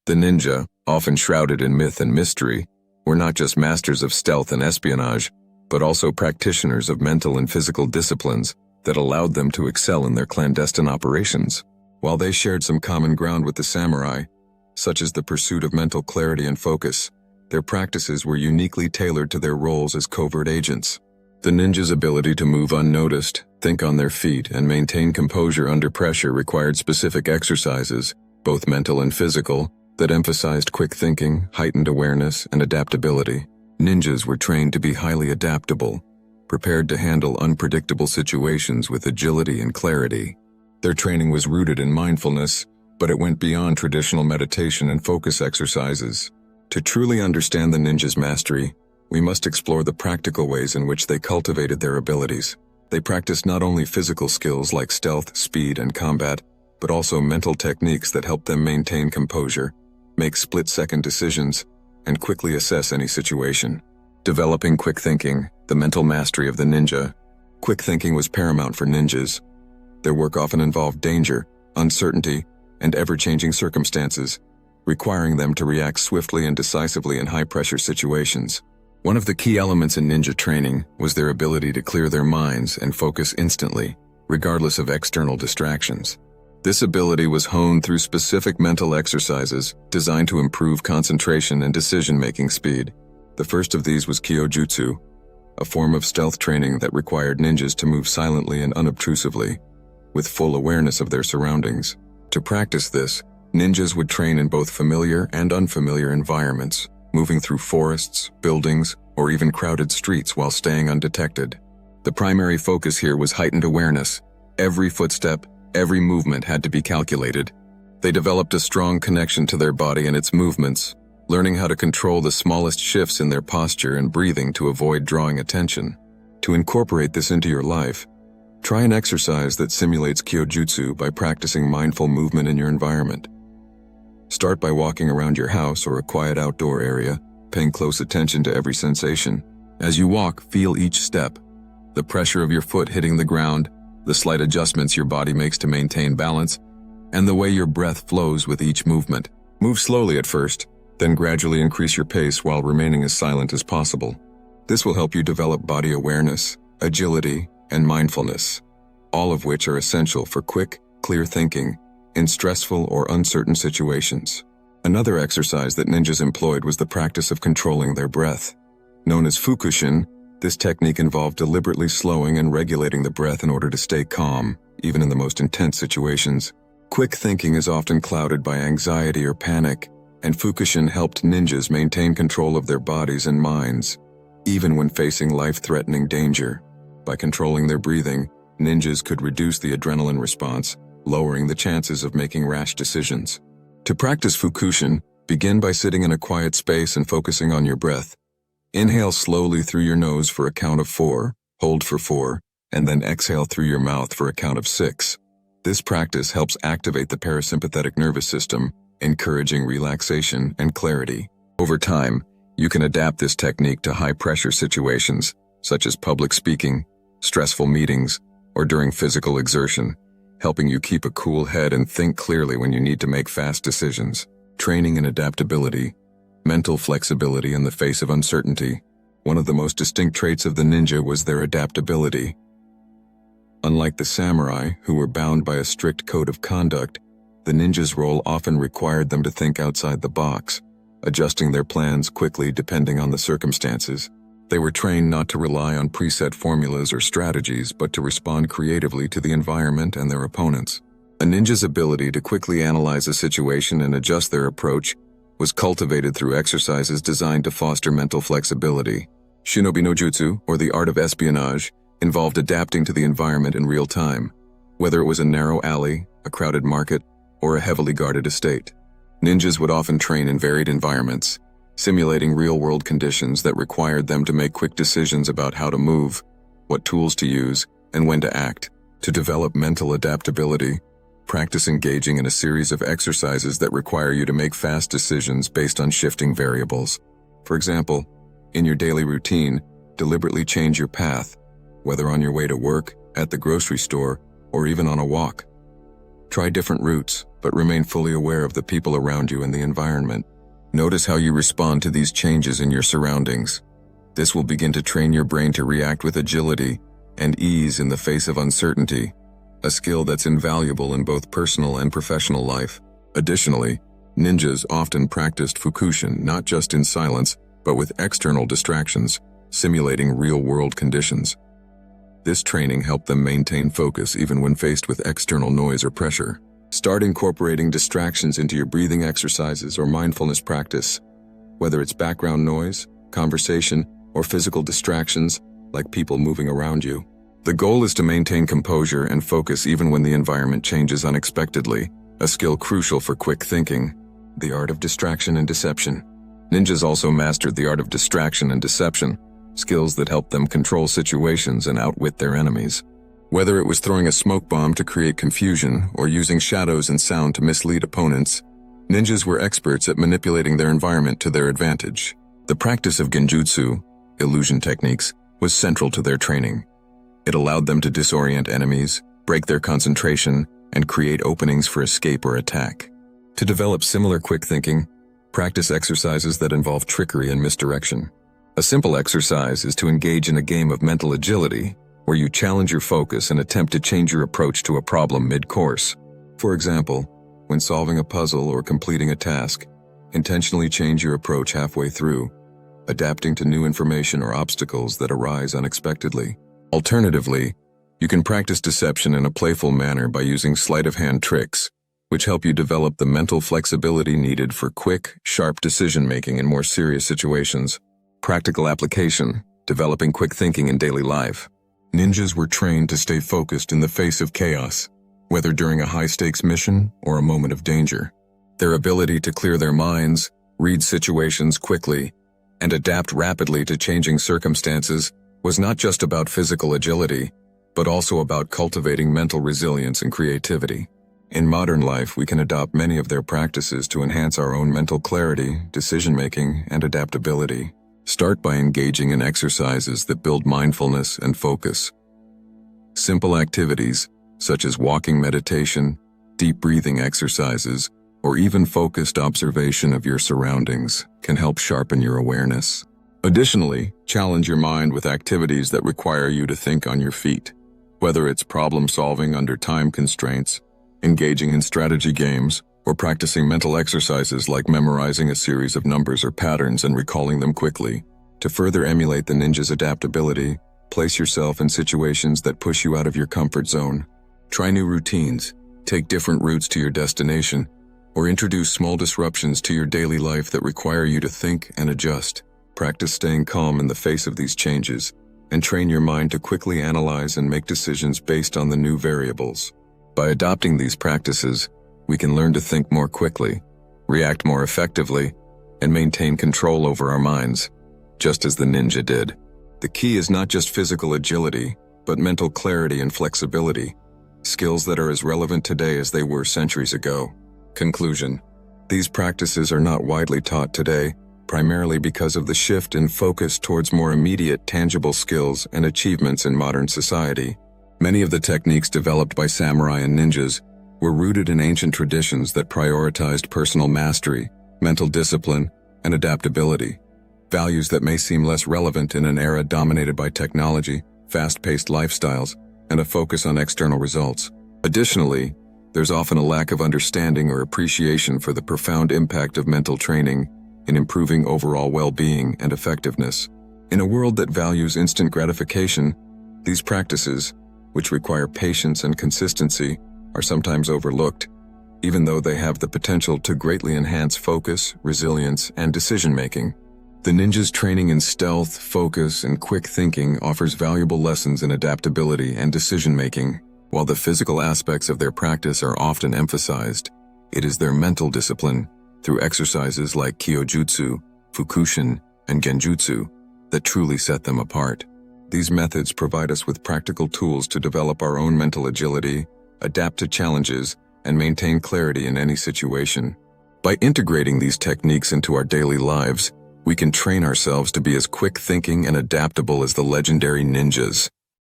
The ninja, often shrouded in myth and mystery, were not just masters of stealth and espionage, but also practitioners of mental and physical disciplines that allowed them to excel in their clandestine operations. While they shared some common ground with the samurai, such as the pursuit of mental clarity and focus, their practices were uniquely tailored to their roles as covert agents. The ninja's ability to move unnoticed, think on their feet, and maintain composure under pressure required specific exercises, both mental and physical, that emphasized quick thinking, heightened awareness, and adaptability. Ninjas were trained to be highly adaptable, prepared to handle unpredictable situations with agility and clarity. Their training was rooted in mindfulness, but it went beyond traditional meditation and focus exercises. To truly understand the ninja's mastery, we must explore the practical ways in which they cultivated their abilities. They practiced not only physical skills like stealth, speed, and combat, but also mental techniques that helped them maintain composure, make split-second decisions, and quickly assess any situation. Developing quick thinking, the mental mastery of the ninja. Quick thinking was paramount for ninjas. Their work often involved danger, uncertainty, and ever-changing circumstances, requiring them to react swiftly and decisively in high-pressure situations. One of the key elements in ninja training was their ability to clear their minds and focus instantly, regardless of external distractions. This ability was honed through specific mental exercises designed to improve concentration and decision-making speed. The first of these was kyojutsu, a form of stealth training that required ninjas to move silently and unobtrusively, with full awareness of their surroundings. To practice this, ninjas would train in both familiar and unfamiliar environments, moving through forests, buildings, or even crowded streets while staying undetected. The primary focus here was heightened awareness. Every footstep, every movement had to be calculated. They developed a strong connection to their body and its movements, learning how to control the smallest shifts in their posture and breathing to avoid drawing attention. To incorporate this into your life, try an exercise that simulates kyojutsu by practicing mindful movement in your environment. Start by walking around your house or a quiet outdoor area, paying close attention to every sensation. As you walk, feel each step, the pressure of your foot hitting the ground, the slight adjustments your body makes to maintain balance, and the way your breath flows with each movement. Move slowly at first, then gradually increase your pace while remaining as silent as possible. This will help you develop body awareness, agility, and mindfulness, all of which are essential for quick, clear thinking in stressful or uncertain situations. Another exercise that ninjas employed was the practice of controlling their breath. Known as fukushin, this technique involved deliberately slowing and regulating the breath in order to stay calm, even in the most intense situations. Quick thinking is often clouded by anxiety or panic, and fukushin helped ninjas maintain control of their bodies and minds, even when facing life-threatening danger. By controlling their breathing, ninjas could reduce the adrenaline response, lowering the chances of making rash decisions. To practice fukushin, begin by sitting in a quiet space and focusing on your breath. Inhale slowly through your nose for a count of 4, hold for 4, and then exhale through your mouth for a count of 6. This practice helps activate the parasympathetic nervous system, encouraging relaxation and clarity. Over time, you can adapt this technique to high-pressure situations, such as public speaking, stressful meetings, or during physical exertion, helping you keep a cool head and think clearly when you need to make fast decisions. Training in adaptability, mental flexibility in the face of uncertainty. One of the most distinct traits of the ninja was their adaptability. Unlike the samurai, who were bound by a strict code of conduct, the ninja's role often required them to think outside the box, adjusting their plans quickly depending on the circumstances. They were trained not to rely on preset formulas or strategies, but to respond creatively to the environment and their opponents. A ninja's ability to quickly analyze a situation and adjust their approach was cultivated through exercises designed to foster mental flexibility. Shinobi no jutsu, or the art of espionage, involved adapting to the environment in real time, whether it was a narrow alley, a crowded market, or a heavily guarded estate. Ninjas would often train in varied environments, simulating real-world conditions that required them to make quick decisions about how to move, what tools to use, and when to act. To develop mental adaptability, practice engaging in a series of exercises that require you to make fast decisions based on shifting variables. For example, in your daily routine, deliberately change your path, whether on your way to work, at the grocery store, or even on a walk. Try different routes, but remain fully aware of the people around you and the environment. Notice how you respond to these changes in your surroundings. This will begin to train your brain to react with agility and ease in the face of uncertainty, a skill that's invaluable in both personal and professional life. Additionally, ninjas often practiced fukushin not just in silence, but with external distractions, simulating real-world conditions. This training helped them maintain focus even when faced with external noise or pressure. Start incorporating distractions into your breathing exercises or mindfulness practice. Whether it's background noise, conversation, or physical distractions, like people moving around you. The goal is to maintain composure and focus even when the environment changes unexpectedly, a skill crucial for quick thinking. The art of distraction and deception. Ninjas also mastered the art of distraction and deception, skills that help them control situations and outwit their enemies. Whether it was throwing a smoke bomb to create confusion or using shadows and sound to mislead opponents, ninjas were experts at manipulating their environment to their advantage. The practice of genjutsu, illusion techniques, was central to their training. It allowed them to disorient enemies, break their concentration, and create openings for escape or attack. To develop similar quick thinking, practice exercises that involve trickery and misdirection. A simple exercise is to engage in a game of mental agility, where you challenge your focus and attempt to change your approach to a problem mid-course. For example, when solving a puzzle or completing a task, intentionally change your approach halfway through, adapting to new information or obstacles that arise unexpectedly. Alternatively, you can practice deception in a playful manner by using sleight-of-hand tricks, which help you develop the mental flexibility needed for quick, sharp decision-making in more serious situations. Practical application, developing quick thinking in daily life. Ninjas were trained to stay focused in the face of chaos, whether during a high-stakes mission or a moment of danger. Their ability to clear their minds, read situations quickly, and adapt rapidly to changing circumstances was not just about physical agility, but also about cultivating mental resilience and creativity. In modern life, we can adopt many of their practices to enhance our own mental clarity, decision-making, and adaptability. Start by engaging in exercises that build mindfulness and focus. Simple activities, such as walking meditation, deep breathing exercises, or even focused observation of your surroundings, can help sharpen your awareness. Additionally, challenge your mind with activities that require you to think on your feet. Whether it's problem-solving under time constraints, engaging in strategy games, or practicing mental exercises like memorizing a series of numbers or patterns and recalling them quickly. To further emulate the ninja's adaptability, place yourself in situations that push you out of your comfort zone. Try new routines, take different routes to your destination, or introduce small disruptions to your daily life that require you to think and adjust. Practice staying calm in the face of these changes, and train your mind to quickly analyze and make decisions based on the new variables. By adopting these practices, we can learn to think more quickly, react more effectively, and maintain control over our minds, just as the ninja did. The key is not just physical agility, but mental clarity and flexibility, skills that are as relevant today as they were centuries ago. Conclusion: these practices are not widely taught today, primarily because of the shift in focus towards more immediate, tangible skills and achievements in modern society. Many of the techniques developed by samurai and ninjas were rooted in ancient traditions that prioritized personal mastery, mental discipline, and adaptability, values that may seem less relevant in an era dominated by technology, fast-paced lifestyles, and a focus on external results. Additionally, there's often a lack of understanding or appreciation for the profound impact of mental training in improving overall well-being and effectiveness. In a world that values instant gratification, these practices, which require patience and consistency, are sometimes overlooked, even though they have the potential to greatly enhance focus, resilience, and decision-making. The ninja's training in stealth, focus, and quick thinking offers valuable lessons in adaptability and decision-making. While the physical aspects of their practice are often emphasized, it is their mental discipline, through exercises like kyojutsu, fukushin, and genjutsu, that truly set them apart. These methods provide us with practical tools to develop our own mental agility, adapt to challenges, and maintain clarity in any situation. By integrating these techniques into our daily lives, we can train ourselves to be as quick-thinking and adaptable as the legendary ninjas.